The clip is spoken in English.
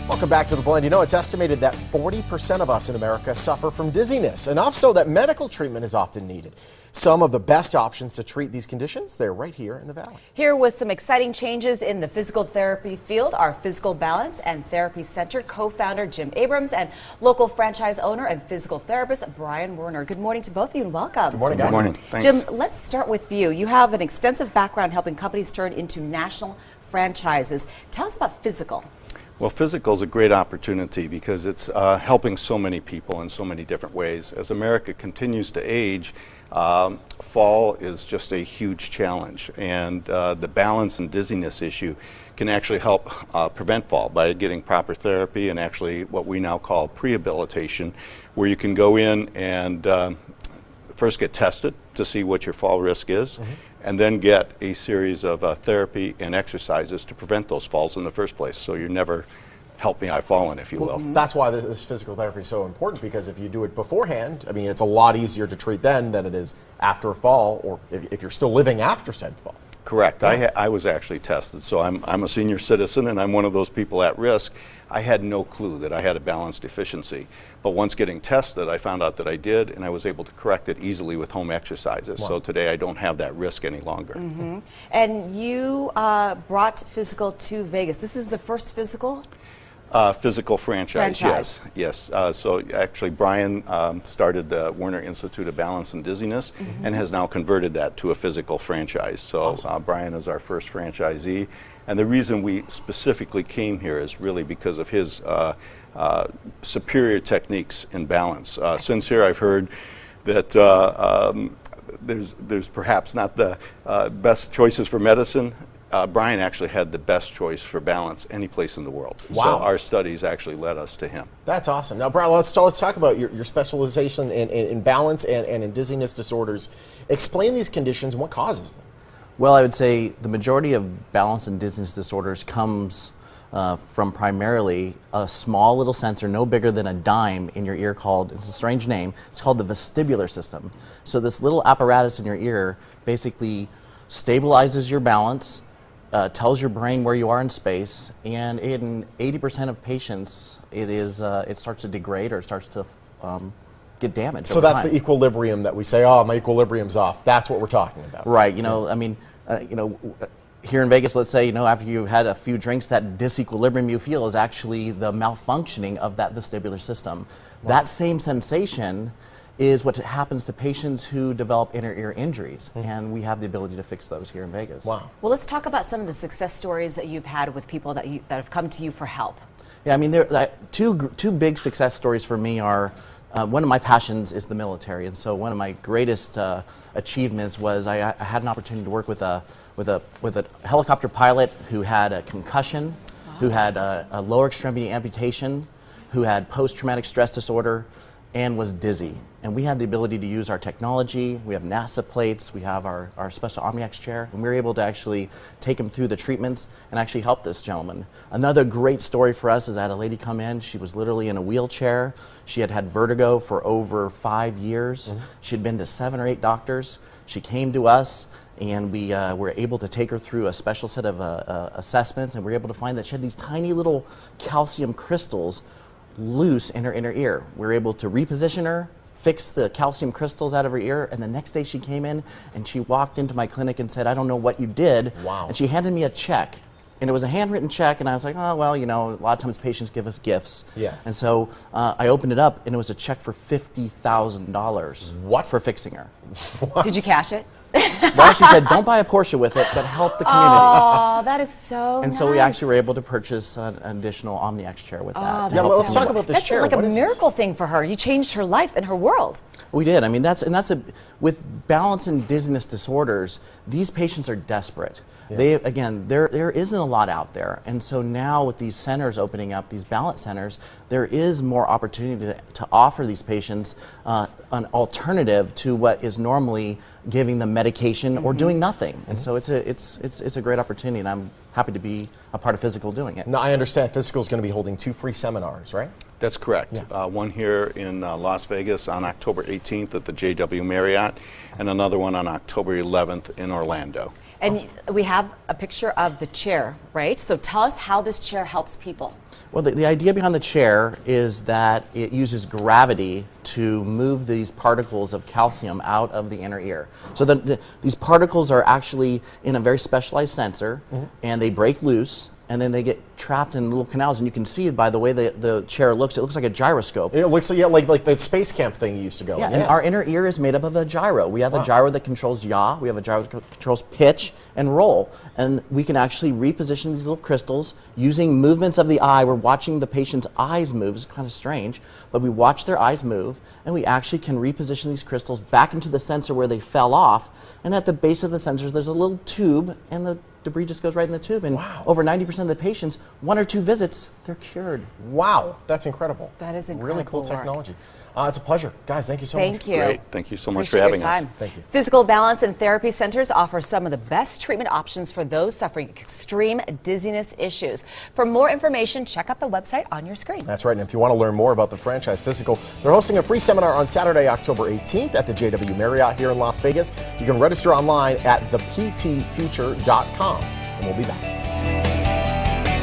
Welcome back to The Blend. You know, it's estimated that 40% of us in America suffer from dizziness, enough so that medical treatment is often needed. Some of the best options to treat these conditions, they're right here in the Valley. Here with some exciting changes in the physical therapy field, our Physical Balance and Therapy Center co-founder Jim Abrams and local franchise owner and physical therapist Brian Werner. Good morning to both of you and welcome. Good morning, guys. Good morning. Thanks. Jim, let's start with you. You have an extensive background helping companies turn into national franchises. Tell us about Physical. Well, FYZICAL is a great opportunity because it's helping so many people in so many different ways. As America continues to age, fall is just a huge challenge, and the balance and dizziness issue can actually help prevent fall by getting proper therapy and actually what we now call prehabilitation, where you can go in and first get tested to see what your fall risk is, and then get a series of therapy and exercises to prevent those falls in the first place, so you're never help me, I've fallen, if you will. That's why this physical therapy is so important, because if you do it beforehand, I mean, it's a lot easier to treat then than it is after a fall, or if you're still living after said fall. Correct. Yeah. I was actually tested, so I'm a senior citizen and I'm one of those people at risk. I had no clue that I had a balance deficiency, but once getting tested, I found out that I did, and I was able to correct it easily with home exercises. Wow. So today I don't have that risk any longer. And you brought Physical to Vegas. This is the first Physical? Physical franchise. Yes. So actually Brian started the Werner Institute of Balance and Dizziness and has now converted that to a Physical franchise. So awesome. Brian is our first franchisee. And the reason we specifically came here is really because of his superior techniques in balance. Since here I've heard that there's perhaps not the best choices for medicine. Brian actually had the best choice for balance any place in the world. Wow. So our studies actually led us to him. That's awesome. Now, Brian, let's talk about your specialization in balance and in dizziness disorders. Explain these conditions and what causes them. Well, I would say the majority of balance and dizziness disorders comes from primarily a small little sensor, no bigger than a dime, in your ear called, it's a strange name, it's called the vestibular system. So this little apparatus in your ear basically stabilizes your balance, tells your brain where you are in space, and in 80% of patients, it starts to degrade or it starts to get damaged. So that's the equilibrium that we say, oh, my equilibrium's off. That's what we're talking about. Right. You know, I mean, here in Vegas, let's say, after you've had a few drinks, that disequilibrium you feel is actually the malfunctioning of that vestibular system. Wow. That same sensation is what happens to patients who develop inner ear injuries, and we have the ability to fix those here in Vegas. Wow. Well, let's talk about some of the success stories that you've had with people that have come to you for help. Yeah, I mean, two big success stories for me are, one of my passions is the military, and so one of my greatest achievements was I had an opportunity to work with a helicopter pilot who had a concussion, who had a lower extremity amputation, who had post-traumatic stress disorder, and was dizzy. And we had the ability to use our technology. We have NASA plates, we have our special OmniX chair, and we were able to actually take him through the treatments and actually help this gentleman. Another great story for us is I had a lady come in, she was literally in a wheelchair. She had had vertigo for over 5 years. She'd been to 7 or 8 doctors. She came to us, and we were able to take her through a special set of assessments, and we were able to find that she had these tiny little calcium crystals loose in her inner ear. We were able to reposition her, fix the calcium crystals out of her ear, and the next day she came in and she walked into my clinic and said, I don't know what you did. Wow. And she handed me a check. And it was a handwritten check, and I was like, oh, well, a lot of times patients give us gifts. Yeah. And so I opened it up, and it was a check for $50,000. What? For fixing her. What? Did you cash it? Well, she said, don't buy a Porsche with it, but help the community. Oh, that is so And nice. so we actually were able to purchase an additional OmniX chair with that. Yeah, well, let's talk about this That's chair. like a What is miracle thing for her. You changed her life and her world. We did. I mean, with balance and dizziness disorders, these patients are desperate. Yeah. There isn't a lot out there, and so now with these centers opening up, these balance centers, there is more opportunity to offer these patients an alternative to what is normally giving them medication or doing nothing. And so it's a great opportunity, and I'm happy to be a part of Physical doing it. Now, I understand Physical is going to be holding 2 free seminars, right? That's correct. Yeah. One here in Las Vegas on October 18th at the JW Marriott, and another one on October 11th in Orlando. And we have a picture of the chair, right? So tell us how this chair helps people. Well, the idea behind the chair is that it uses gravity to move these particles of calcium out of the inner ear. So these particles are actually in a very specialized sensor, and they break loose, and then they get trapped in little canals. And you can see by the way the chair looks, it looks like a gyroscope. It looks like the space camp thing you used to go. Yeah, and our inner ear is made up of a gyro. We have a gyro that controls yaw, we have a gyro that controls pitch and roll. And we can actually reposition these little crystals using movements of the eye. We're watching the patient's eyes move. It's kind of strange, but we watch their eyes move, and we actually can reposition these crystals back into the sensor where they fell off. And at the base of the sensors, there's a little tube, and the debris just goes right in the tube. And over 90% of the patients, 1 or 2 visits, they're cured. Wow, that's incredible. That is incredible. Really cool work. technology. It's a pleasure. Guys, thank you so much. Thank you. Great. Thank you so much Appreciate for having your time. us. Thank you. Physical Balance and Therapy Centers offer some of the best treatment options for those suffering extreme dizziness issues. For more information, check out the website on your screen. That's right. And if you want to learn more about the franchise Physical, they're hosting a free seminar on Saturday, October 18th at the JW Marriott here in Las Vegas. You can register online at theptfuture.com. And we'll be back.